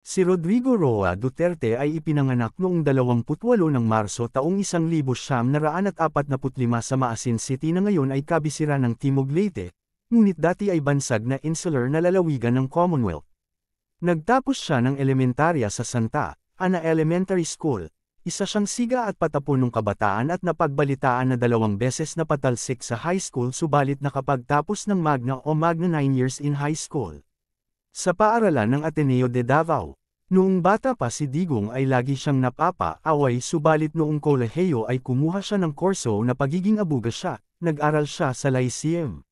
Si Rodrigo Roa Duterte ay ipinanganak noong 28 ng Marso taong 1945 sa Maasin City na ngayon ay kabisera ng Timog Leyte, ngunit dati ay bansag na insular na lalawigan ng Commonwealth. Nagtapos siya ng elementarya sa Santa Ana Elementary School, isa siyang siga at patapon ng kabataan at napagbalitaan na 2 beses na patalsik sa high school subalit nakapagtapos ng Magna o Magna 9 years in high school. Sa paaralan ng Ateneo de Davao. Noong bata pa si Digong ay lagi siyang napapa-away subalit noong kolehiyo ay kumuha siya ng kurso na pagiging abogasya, nag-aral siya sa Lyceum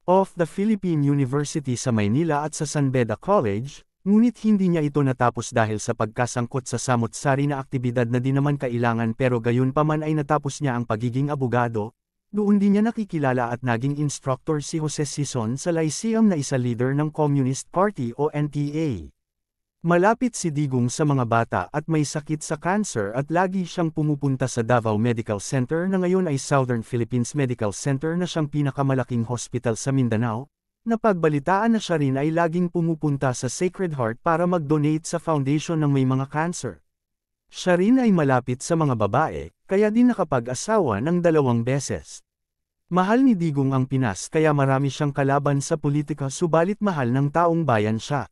of the Philippine University sa Maynila at sa San Beda College, ngunit hindi niya ito natapos dahil sa pagkasangkot sa samot-sari na aktibidad na di naman kailangan pero gayunpaman ay natapos niya ang pagiging abogado. Doon din niya nakikilala at naging instructor si Jose Sison sa Lyceum na isa leader ng Communist Party o NPA. Malapit si Digong sa mga bata at may sakit sa cancer at lagi siyang pumupunta sa Davao Medical Center na ngayon ay Southern Philippines Medical Center na siyang pinakamalaking hospital sa Mindanao. Napagbalitaan na siya rin ay laging pumupunta sa Sacred Heart para mag-donate sa foundation ng may mga cancer. Siya rin ay malapit sa mga babae, kaya din nakapag-asawa ng 2 beses. Mahal ni Digong ang Pinas kaya marami siyang kalaban sa politika subalit mahal ng taong bayan siya.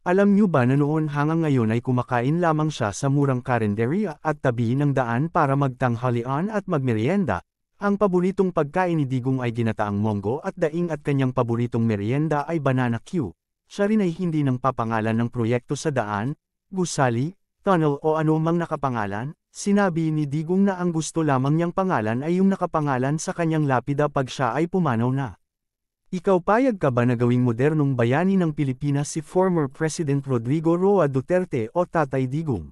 Alam niyo ba na noon hanggang ngayon ay kumakain lamang siya sa murang karenderya at tabi ng daan para magtanghalian at magmerienda? Ang paboritong pagkain ni Digong ay ginataang monggo at daing at kanyang paboritong merienda ay banana Q. Siya rin ay hindi nang papangalan ng proyekto sa daan, gusali, tunnel o ano mang nakapangalan. Sinabi ni Digong na ang gusto lamang niyang pangalan ay yung nakapangalan sa kanyang lapida pag siya ay pumanaw na. Ikaw payag ka ba na gawing modernong bayani ng Pilipinas si former President Rodrigo Roa Duterte o Tatay Digong?